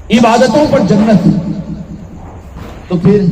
عبادتوں پر جنت. تو پھر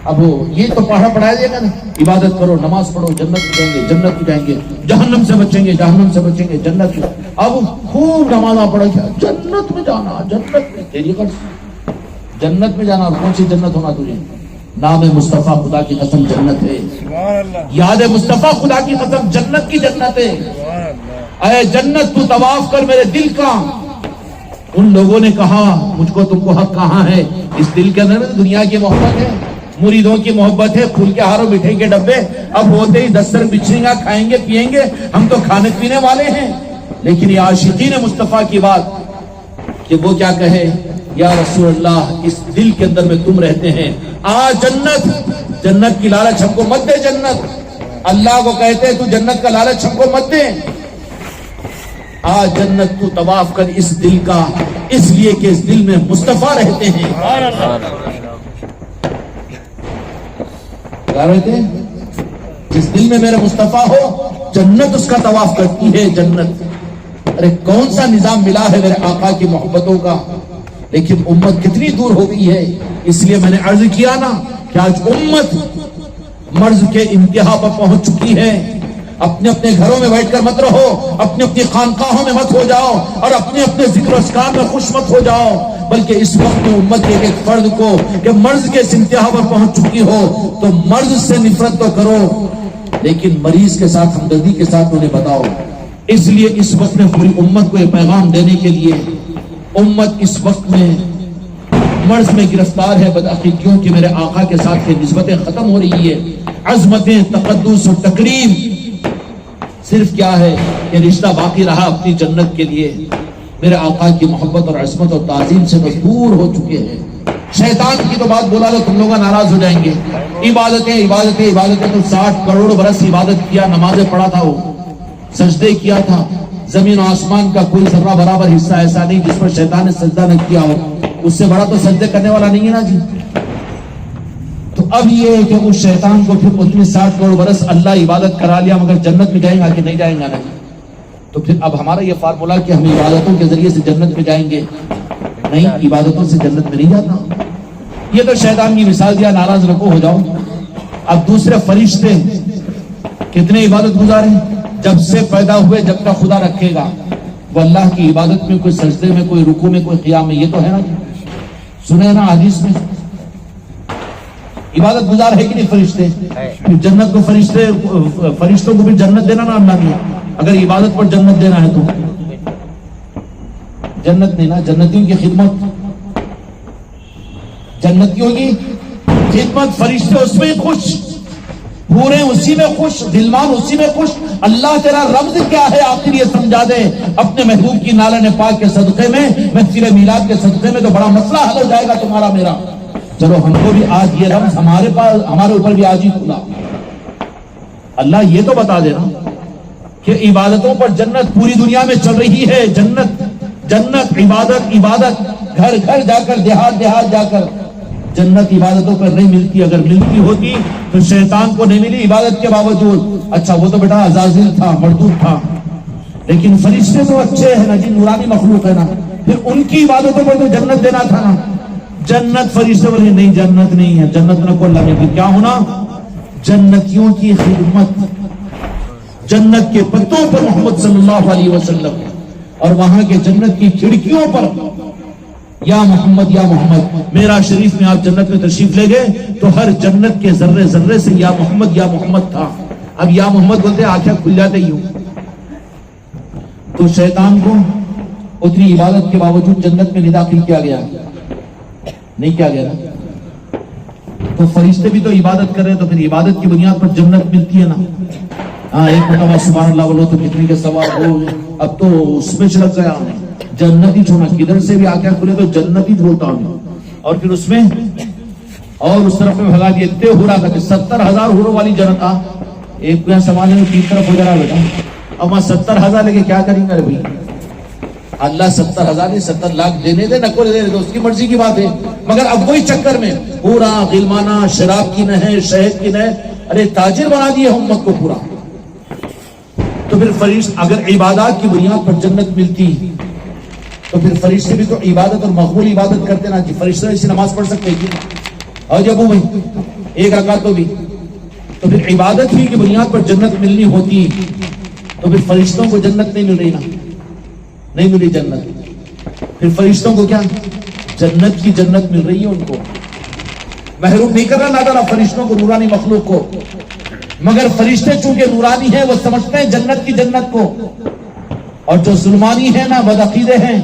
اب یہ تو پڑھایا دے گا نا, عبادت کرو, نماز پڑھو, جنت میں جائیں گے, جنت میں جائیں گے, جہنم سے بچیں گے, جہنم سے بچیں گے, جنت میں. اب خوب نمازاں پڑھا کیا جنت میں جانا, جنت میں تیری قرض جنت میں جانا. اور کون سی جنت ہونا تجھے؟ نام مصطفیٰ خدا کی قسم جنت ہے, یاد مصطفیٰ خدا کی قسم جنت کی جنت ہے. اے جنت تو طواف کر میرے دل کا. ان لوگوں نے کہا مجھ کو تم کو حق کہاں ہے؟ اس دل کے اندر دنیا کی محبت ہے, مریدوں کی محبت ہے, پھول کے ہاروں مٹھائی کے ڈبے, اب ہوتے ہی دستر بچھیں گا, کھائیں گے پیئیں گے, ہم تو کھانے پینے والے ہیں. لیکن یہ عاشقین مصطفیٰ کی بات کہ وہ کیا کہے, یا رسول اللہ اس دل کے اندر میں تم رہتے ہیں, جنت, جنت کی لالچ ہم کو مت دے. جنت اللہ کو کہتے ہیں تو جنت کا لالچ ہم کو مت دے. جنت تو طواف کر اس دل کا, اس لیے کہ اس دل میں مصطفیٰ رہتے ہیں. کیا رہتے ہیں؟ جس دل میں میرا مصطفیٰ ہو جنت اس کا طواف کرتی ہے. جنت, ارے کون سا نظام ملا ہے میرے آقا کی محبتوں کا. لیکن امت کتنی دور ہو گئی ہے. اس لیے میں نے عرض کیا نا کہ آج امت مرض کے انتہا پر پہنچ چکی ہے. اپنے اپنے گھروں میں بیٹھ کر مت رہو, اپنی اپنی خانقاہوں میں مت ہو جاؤ, اور اپنے اپنے ذکر و اذکار میں خوش مت ہو جاؤ, بلکہ اس وقت میں امت کے ایک فرد کو کہ مرض کے اس انتہا پر پہنچ چکی ہو تو مرض سے نفرت تو کرو, لیکن مریض کے ساتھ ہمدردی کے ساتھ انہیں بتاؤ. اس لیے اس وقت میں پوری امت کو یہ پیغام دینے کے لیے, امت اس وقت میں مرض میں گرفتار ہے بدعقیدگیوں کی میرے آقا کے ساتھ کے نسبتیں ختم ہو رہی ہے. عظمتیں, تقدس و تکریم صرف کیا ہے کہ رشتہ باقی رہا اپنی جنت کے لیے. میرے آقا کی محبت اور عصمت اور تعظیم سے دور ہو چکے ہیں. شیطان کی تو بات بولا تو تم لوگ ناراض ہو جائیں گے. عبادتیں عبادتیں عبادتیں, تو 60 کروڑ برس عبادت کیا, نمازیں پڑھا تھا, وہ سجدے کیا تھا. زمین و آسمان کا کوئی ذرہ برابر حصہ ایسا نہیں جس پر شیطان نے سجدہ نہ کیا ہو. اس سے بڑا تو سجدے کرنے والا نہیں ہے نا جی. تو اب یہ ہے کہ اس شیطان کو پھر اتنے 60 کروڑ برس اللہ عبادت کرا لیا, مگر جنت میں جائیں گا کہ نہیں جائیں گا؟ نہیں. تو پھر اب ہمارا یہ فارمولا کہ ہم عبادتوں کے ذریعے سے جنت میں جائیں گے, نہیں, عبادتوں سے جنت میں نہیں جاتا. یہ تو شیطان کی مثال دیا, ناراض رکھو ہو جاؤ. اب دوسرے فرشتے کتنے عبادت گزار ہیں, جب سے پیدا ہوئے جب تک خدا رکھے گا وہ اللہ کی عبادت میں, کوئی سجدے میں, کوئی رکوع میں, کوئی قیام میں. یہ تو ہے نا, سنے نا حدیث میں عبادت گزار ہے کہ نہیں فرشتے. جنت کو فرشتوں کو بھی جنت دینا نا اللہ نے, اگر عبادت پر جنت دینا ہے تو جنت نہیں نا. جنتیوں کی خدمت, جنتیوں کی خدمت, فرشتے اس میں خوش, پورے اسی میں خوش, دلمان اسی میں خوش. اللہ تیرا رمز کیا ہے آخر یہ سمجھا دے اپنے محبوب کی نالن پاک کے صدقے میں, محفل میلاد کے صدقے میں, تو بڑا مسئلہ حل ہو جائے گا تمہارا میرا. چلو ہم کو بھی آج یہ رمز ہمارے اوپر بھی آج ہی کھلا. اللہ یہ تو بتا دینا کہ عبادتوں پر جنت پوری دنیا میں چل رہی ہے. جنت جنت, عبادت عبادت, گھر گھر جا کر, دیہات دیہات جا کر. جنت عبادتوں پر نہیں ملتی. اگر ملتی ہوتی تو شیطان کو نہیں ملی عبادت کے باوجود. اچھا وہ تو بیٹا عزازیل تھا, مردود تھا, لیکن فرشتے تو اچھے ہیں نا جی, نورانی مخلوق ہے نا, پھر ان کی عبادتوں پر تو جنت دینا تھا نا. جنت فرشتے بولے نہیں, جنت نہیں ہے, جنت نہ کو اللہ نے. کیا ہونا؟ جنتیوں کی خدمت, جنت کے پتوں پر محمد صلی اللہ علیہ وسلم, اور وہاں کے جنت کی کھڑکیوں پر یا محمد یا محمد. میرا شریف میں آپ جنت میں تشریف لے گئے تو ہر جنت کے ذرے ذرے سے یا محمد تھا. اب یا محمد بولتے آنکھیں کھل جاتے ہی ہوں. تو شیطان کو اتنی عبادت کے باوجود جنت میں نہیں داخل کیا گیا, نہیں کیا گیا نا. تو فرشتے بھی تو عبادت کر رہے ہیں, تو پھر عبادت کی بنیاد پر جنت ملتی ہے نا. ہاں, ایک مرتبہ سبحان اللہ بولو تو کتنے کے ثواب ہو. اب تو اس میں چھلک گیا ہوں, جنت ہی چھوڑا, کدھر سے بھی آنکھیں کھلے تو جنت ہی چھوڑتا ہوں. اور پھر اس میں اور اس طرف میں بھگا دیے, اتنے ہو رہا تھا 70,000 ہوروں والی جنت. ایک سمانے میں 3 طرف ہو جا رہا بیٹا. اب وہاں 70,000 لے کے کیا کریں گے بھائی؟ اللہ 70,000 نہیں 70 لاکھ دینے دے, نہ کو دے تو اس کی مرضی کی بات ہے. مگر اب وہی چکر میں پورا غلمانہ, شراب کی نہ ہے, شہد کی نہ ہے, ارے تاجر بنا دیے امت کو پورا. تو پھر فرشت اگر عبادات کی بنیاد پر جنت ملتی تو پھر فرشتے بھی تو عبادت اور مقبول عبادت کرتے نا جی. فرشتے ایسی نماز پڑھ سکتے ہیں اور جب وہ ایک رکعت تو بھی, تو پھر عبادت ہی کی بنیاد پر جنت ملنی ہوتی تو پھر فرشتوں کو جنت نہیں مل رہی نا, نہیں ملی جنت. پھر فرشتوں کو کیا جنت کی جنت مل رہی ہے, ان کو محروم نہیں کر رہا اللہ تعالیٰ فرشتوں کو, نورانی مخلوق کو. مگر فرشتے چونکہ نورانی ہیں وہ سمجھتے ہیں جنت کی جنت کو, اور جو ظلمانی ہے نا بدعقیدے ہیں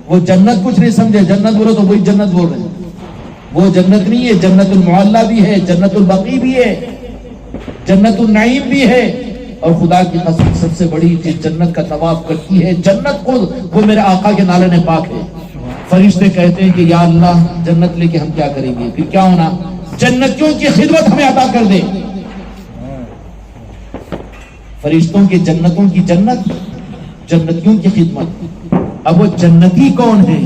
وہ جنت کچھ نہیں سمجھے. جنت بولو تو وہی جنت بول رہے ہیں, وہ جنت نہیں ہے. جنت المعلا بھی ہے, جنت البقی بھی ہے, جنت النعیم بھی ہے. اور خدا کی قسم سب سے بڑی چیز جنت کا طواف کرتی ہے جنت کو, وہ میرے آقا کے نالے نے پاک ہے. فرشتے کہتے ہیں کہ یا اللہ جنت لے کے ہم کیا کریں گے, پھر کیا ہونا, جنتیوں کی خدمت ہمیں عطا کر دے. فرشتوں کی جنتوں کی جنت, جنتیوں کی خدمت. اب وہ جنتی کون ہے,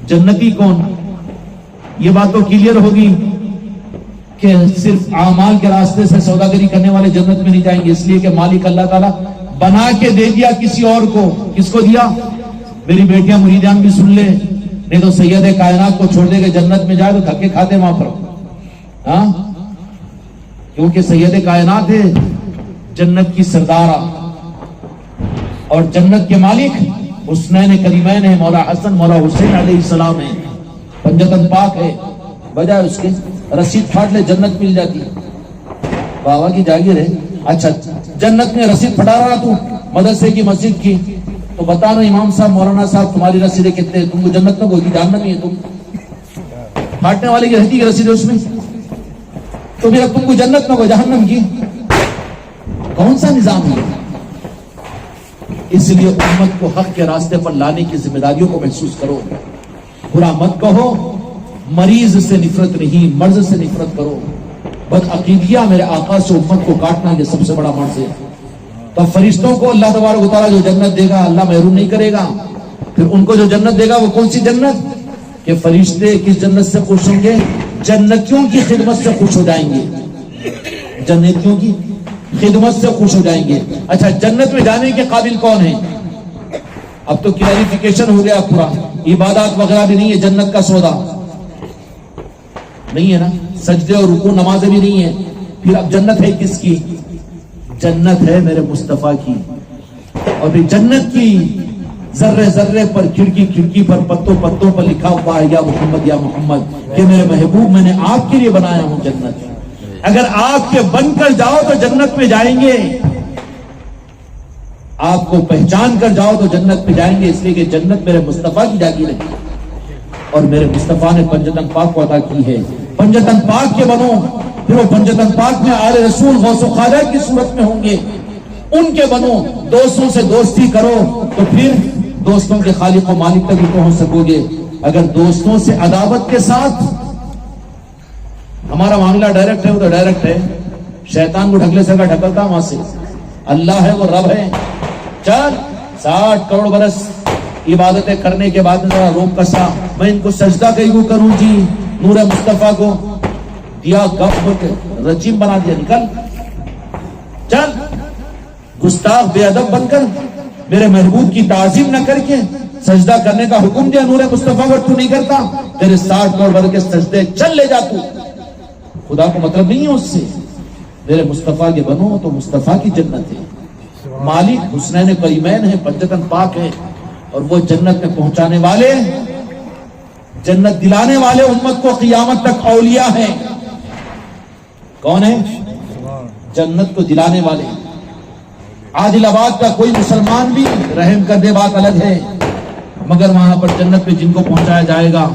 جنتی کون, یہ بات تو کلیئر ہوگی کہ صرف اعمال کے راستے سے سوداگری کرنے والے جنت میں نہیں جائیں گے, اس لیے کہ مالک اللہ تعالیٰ بنا کے دے دیا کسی اور کو. کس کو دیا؟ میری بیٹیاں مریدان بھی سن لے, نہیں تو سید کائنات کو چھوڑ دے کے جنت میں جائے تو دھکے کھاتے وہاں پر, ہاں, کیونکہ سید کائنات ہے جنت کی سردارہ, اور جنت کے مالک حسنین کریمین ہے, مولا حسن مولا حسین علیہ السلام ہے. پنجتن پاک ہے, بجائے اس کے رسید پھاٹ لے جنت مل جاتی. بابا کی جاگیر ہے. اچھا جنت میں رسید پھٹا رہا تو مدرسے کی مسجد کی, تو بتا نا امام صاحب مولانا صاحب تمہاری رسیدیں کتنے, تم کو جنت میں کوئی جاننا نہیں ہے, تم پھاٹنے والے کی رہتی کی رسید ہے اس میں, تو پھر تم کو جنت میں کوئی جہنم کی, کون سا نظام ہے؟ اس لیے امت کو حق کے راستے پر لانے کی ذمہ داریوں کو محسوس کرو. برا مت کہو, مریض سے نفرت نہیں مرض سے نفرت کرو. بد عقیدیہ میرے آقا سے امت کو کاٹنا یہ سب سے بڑا مرض ہے. تو فرشتوں کو اللہ تبارک و تعالیٰ جو جنت دے گا اللہ محروم نہیں کرے گا. پھر ان کو جو جنت دے گا وہ کون سی جنت, کہ فرشتے کس جنت سے خوش ہوں گے, جنتیوں کی خدمت سے خوش ہو جائیں گے, جنتیوں کی خدمت سے خوش ہو جائیں گے. اچھا جنت میں جانے کے قابل کون ہے؟ اب تو کلیریفیکیشن ہو گیا پورا, عبادات وغیرہ بھی نہیں ہے, جنت کا سودا نہیں ہے نا, سجدے اور رکوع نمازیں بھی نہیں ہے. پھر اب جنت ہے کس کی؟ جنت ہے میرے مصطفیٰ کی. اور پھر جنت کی ذرے ذرے پر, کھڑکی کھڑکی پر, پتوں پتوں پر لکھا ہوا ہے یا محمد یا محمد, کہ میرے محبوب میں نے آپ کے لیے بنایا ہوں جنت. اگر آپ کے بن کر جاؤ تو جنت میں جائیں گے, آپ کو پہچان کر جاؤ تو جنت میں جائیں گے. اس لیے کہ جنت میرے مصطفیٰ کی جاگیر ہے, اور میرے مصطفیٰ نے پنجتن پاک کو عطا کی ہے. پنجتن پاک کے بنو, پھر وہ پنجتن پاک میں آل رسول غوث و خواجہ کی صورت میں ہوں گے, ان کے بنو. دوستوں سے دوستی کرو تو پھر دوستوں کے خالق و مالک تک بھی پہنچ سکو گے. اگر دوستوں سے عداوت کے ساتھ, ہمارا معاملہ ڈائریکٹ ہے وہ تو ڈائریکٹ ہے, شیطان کو ڈھکلے سے کا ڈھکلتا وہاں سے, اللہ ہے وہ رب ہے. چل 60 کروڑ برس عبادتیں کرنے کے بعد میں روم کسا, میں ان کو سجدہ کیوں کروں جی, نور مصطفیٰ کو دیا گپ رجیم بنا دیا, نکل چل. گستاخ بے ادب بن کر میرے محبوب کی تعظیم نہ کر کے سجدہ کرنے کا حکم دیا نور مصطفیٰ کو, تو نہیں کرتا, تیرے 60 کروڑ برس کے سجدے چل لے جا. تو خدا کو مطلب نہیں ہے اس سے, میرے مصطفیٰ کے بنو تو مصطفیٰ کی جنت ہے. مالک حسنین کریمین ہے, پنجتن پاک ہے, اور وہ جنت میں پہنچانے والے, جنت دلانے والے امت کو قیامت تک اولیاء ہیں. کون ہے؟ جنت کو دلانے والے. عادل آباد کا کوئی مسلمان بھی رحم کر دے بات الگ ہے, مگر وہاں پر جنت میں جن کو پہنچایا جائے گا,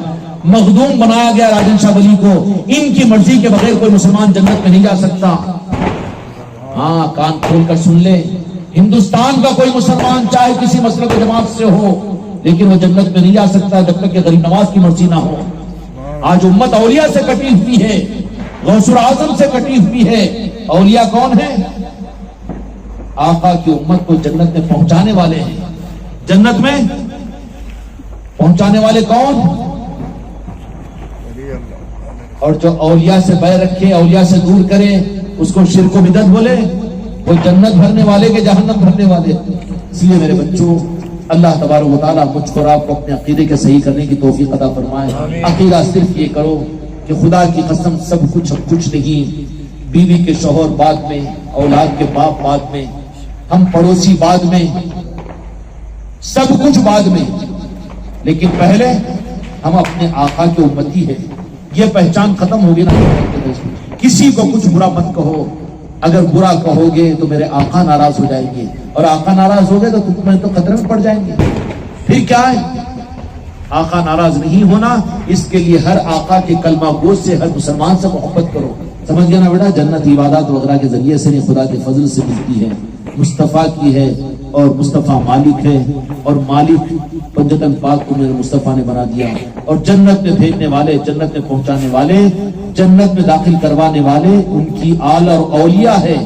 مخدوم بنایا گیا راجن شاہ ولی کو, ان کی مرضی کے بغیر کوئی مسلمان جنت میں نہیں جا سکتا. ہاں کان کھول کر سن لے, ہندوستان کا کوئی مسلمان چاہے کسی مسلک و جماعت سے ہو, لیکن وہ جنت میں نہیں جا سکتا جب تک کہ غریب نواز کی مرضی نہ ہو. آج امت اولیاء سے کٹی ہوئی ہے, غوث اعظم سے کٹی ہوئی ہے. اولیاء کون ہیں؟ آقا کی امت کو جنت میں پہنچانے والے ہیں. جنت میں پہنچانے والے کون؟ اور جو اولیاء سے بے رکھے, اولیاء سے دور کرے, اس کو شرک و بدعت بولے, وہ جنت بھرنے والے کے جہنم بھرنے والے. اس لیے میرے بچوں اللہ تبارک و تعالیٰ مجھ کو اور آپ کو اپنے عقیدے کے صحیح کرنے کی توفیق عطا فرمائے. عقیدہ صرف یہ کرو کہ خدا کی قسم سب کچھ نہیں، بیوی کے شوہر بعد میں، اولاد کے باپ بعد میں، ہم پڑوسی بعد میں، سب کچھ بعد میں، لیکن پہلے ہم اپنے آقا کے امتی ہیں. یہ پہچان ختم ہوگی نا. کسی کو کچھ برا مت کہو، اگر برا کہو گے تو میرے آقا ناراض ہو جائیں گے، اور آقا ناراض ہو گئے تو تمہیں تو خطرے میں پڑ جائیں گے. پھر کیا ہے؟ آقا ناراض نہیں ہونا، اس کے لیے ہر آقا کے کلمہ گوش سے، ہر مسلمان سے محبت کرو. سمجھ گیا نا بیٹا؟ جنت عبادات وغیرہ کے ذریعے سے نہیں، خدا کے فضل سے ملتی ہے، مصطفیٰ کی ہے، اور مصطفیٰ مالک ہے، اور مالک پنجتن پاک کو میرے مصطفیٰ نے بنا دیا، اور جنت میں بھیجنے والے، جنت میں پہنچانے والے، جنت میں داخل کروانے والے ان کی آل اور اولیاء ہے.